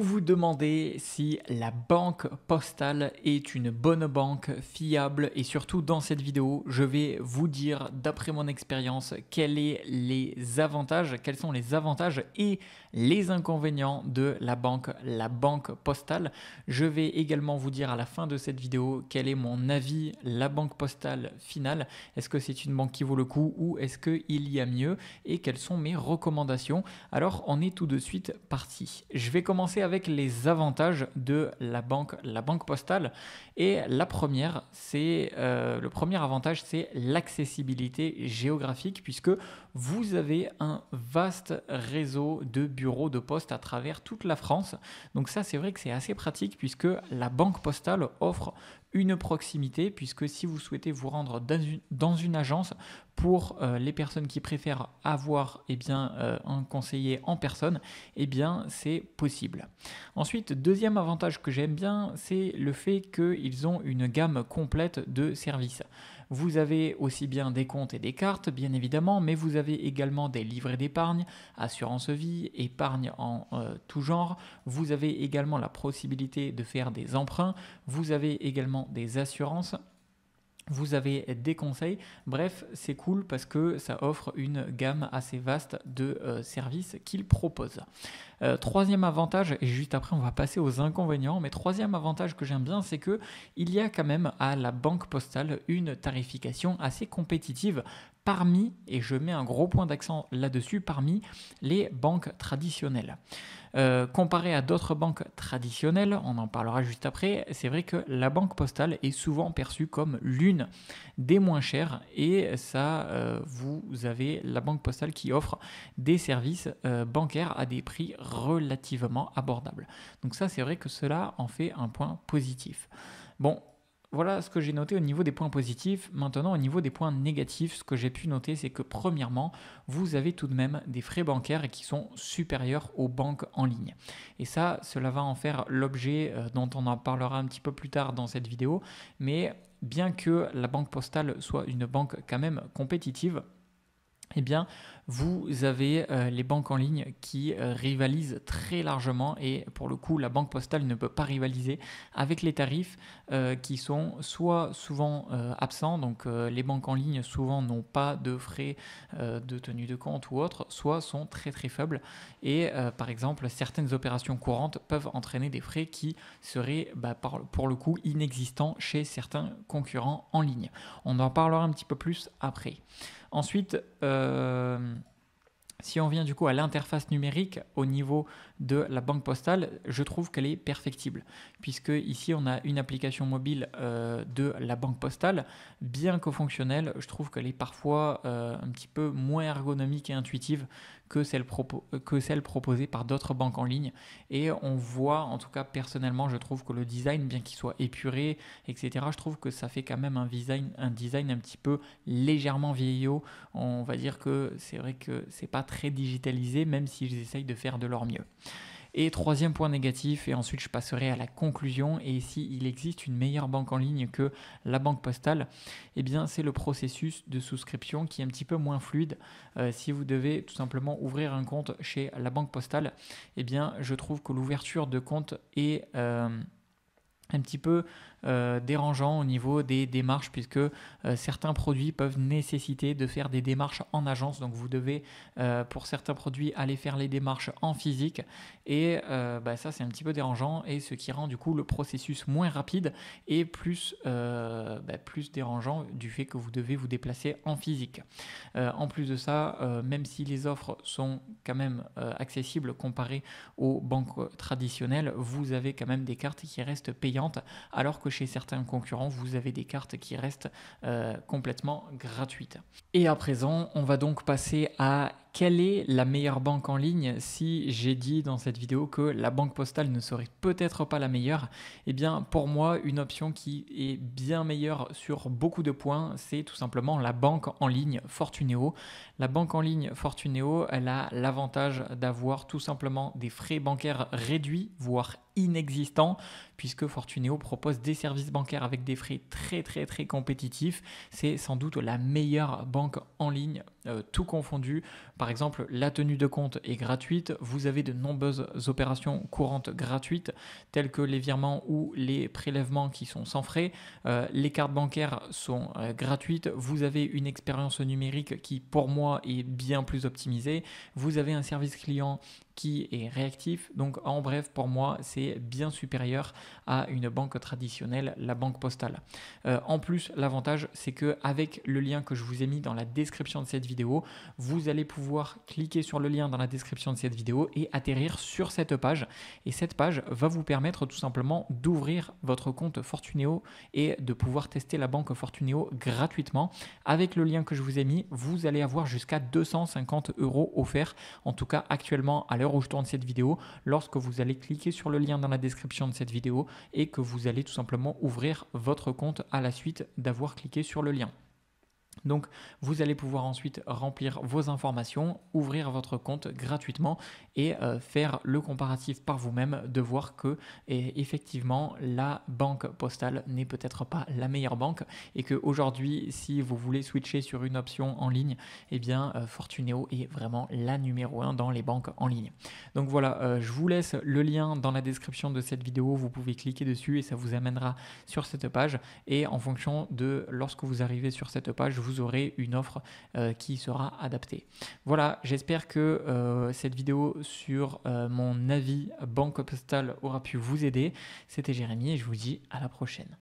Vous vous demandez si la banque postale est une bonne banque, fiable, et surtout dans cette vidéo, je vais vous dire d'après mon expérience quels sont les avantages et les inconvénients de la banque postale. Je vais également vous dire à la fin de cette vidéo quel est mon avis, la banque postale finale. Est-ce que c'est une banque qui vaut le coup ou est-ce qu'il y a mieux et quelles sont mes recommandations. Alors on est tout de suite parti. Je vais commencer avec les avantages de la banque postale. Et le premier avantage, c'est l'accessibilité géographique, puisque vous avez un vaste réseau de bureaux de poste à travers toute la France. Donc ça, c'est vrai que c'est assez pratique, puisque la banque postale offre une proximité, puisque si vous souhaitez vous rendre dans une agence, pour les personnes qui préfèrent avoir un conseiller en personne, c'est possible. Ensuite, deuxième avantage que j'aime bien, c'est le fait qu'ils ont une gamme complète de services. Vous avez aussi bien des comptes et des cartes, bien évidemment, mais vous avez également des livrets d'épargne, assurance vie, épargne en tout genre. Vous avez également la possibilité de faire des emprunts. Vous avez également des assurances. Vous avez des conseils, bref, c'est cool parce que ça offre une gamme assez vaste de services qu'ils proposent. Troisième avantage, et juste après on va passer aux inconvénients, mais troisième avantage que j'aime bien, c'est qu'il y a quand même à la banque postale une tarification assez compétitive parmi, et je mets un gros point d'accent là-dessus, parmi les banques traditionnelles. Comparé à d'autres banques traditionnelles, on en parlera juste après, c'est vrai que la banque postale est souvent perçue comme l'une des moins chères et ça, vous avez la banque postale qui offre des services bancaires à des prix relativement abordables. Donc ça, c'est vrai que cela en fait un point positif. Bon, voilà ce que j'ai noté au niveau des points positifs. Maintenant, au niveau des points négatifs, ce que j'ai pu noter, c'est que premièrement, vous avez tout de même des frais bancaires qui sont supérieurs aux banques en ligne. Et ça, cela va en faire l'objet dont on en parlera un petit peu plus tard dans cette vidéo. Mais bien que la banque postale soit une banque quand même compétitive, vous avez les banques en ligne qui rivalisent très largement et pour le coup, la banque postale ne peut pas rivaliser avec les tarifs qui sont soit souvent absents, donc les banques en ligne souvent n'ont pas de frais de tenue de compte ou autre, soit sont très très faibles et par exemple, certaines opérations courantes peuvent entraîner des frais qui seraient pour le coup inexistants chez certains concurrents en ligne. On en parlera un petit peu plus après. Ensuite, si on vient du coup à l'interface numérique au niveau de la banque postale, je trouve qu'elle est perfectible, puisque ici on a une application mobile de la banque postale, bien que fonctionnelle, je trouve qu'elle est parfois un petit peu moins ergonomique et intuitive que celle proposée par d'autres banques en ligne. Et on voit, en tout cas personnellement, je trouve que le design, bien qu'il soit épuré, etc., je trouve que ça fait quand même un design un petit peu légèrement vieillot. On va dire que c'est vrai que c'est pas très digitalisé, même s'ils essayent de faire de leur mieux. Et troisième point négatif, et ensuite je passerai à la conclusion, et ici il existe une meilleure banque en ligne que la banque postale, c'est le processus de souscription qui est un petit peu moins fluide. Si vous devez tout simplement ouvrir un compte chez la banque postale, je trouve que l'ouverture de compte est un petit peu dérangeant au niveau des démarches, puisque certains produits peuvent nécessiter de faire des démarches en agence, donc vous devez pour certains produits aller faire les démarches en physique et ça c'est un petit peu dérangeant, et ce qui rend du coup le processus moins rapide et plus dérangeant du fait que vous devez vous déplacer en physique. En plus de ça, même si les offres sont quand même accessibles comparées aux banques traditionnelles, vous avez quand même des cartes qui restent payantes, alors que chez certains concurrents, vous avez des cartes qui restent complètement gratuites. Et à présent, on va donc passer à quelle est la meilleure banque en ligne. Si j'ai dit dans cette vidéo que la banque postale ne serait peut-être pas la meilleure, pour moi, une option qui est bien meilleure sur beaucoup de points, c'est tout simplement la banque en ligne Fortuneo. La banque en ligne Fortuneo, elle a l'avantage d'avoir tout simplement des frais bancaires réduits, voire inexistants, puisque Fortuneo propose des services bancaires avec des frais très très très compétitifs. C'est sans doute la meilleure banque en ligne tout confondu. Par exemple, la tenue de compte est gratuite, vous avez de nombreuses opérations courantes gratuites, telles que les virements ou les prélèvements qui sont sans frais, les cartes bancaires sont gratuites, vous avez une expérience numérique qui pour moi est bien plus optimisée, vous avez un service client qui est réactif. Donc en bref, pour moi, c'est bien supérieur à une banque traditionnelle, la banque postale. En plus, l'avantage, c'est qu'avec le lien que je vous ai mis dans la description de cette vidéo, vous allez pouvoir cliquer sur le lien dans la description de cette vidéo et atterrir sur cette page. Et cette page va vous permettre tout simplement d'ouvrir votre compte Fortuneo et de pouvoir tester la banque Fortuneo gratuitement. Avec le lien que je vous ai mis, vous allez avoir jusqu'à 250 € offerts, en tout cas actuellement à l'heure où je tourne cette vidéo, lorsque vous allez cliquer sur le lien dans la description de cette vidéo et que vous allez tout simplement ouvrir votre compte à la suite d'avoir cliqué sur le lien. Donc, vous allez pouvoir ensuite remplir vos informations, ouvrir votre compte gratuitement et faire le comparatif par vous-même, de voir que effectivement la banque postale n'est peut-être pas la meilleure banque et qu'aujourd'hui, si vous voulez switcher sur une option en ligne, eh bien Fortuneo est vraiment la numéro 1 dans les banques en ligne. Donc voilà, je vous laisse le lien dans la description de cette vidéo, vous pouvez cliquer dessus et ça vous amènera sur cette page et en fonction de lorsque vous arrivez sur cette page, vous aurez une offre qui sera adaptée. Voilà, j'espère que cette vidéo sur mon avis banque postale aura pu vous aider. C'était Jérémy et je vous dis à la prochaine.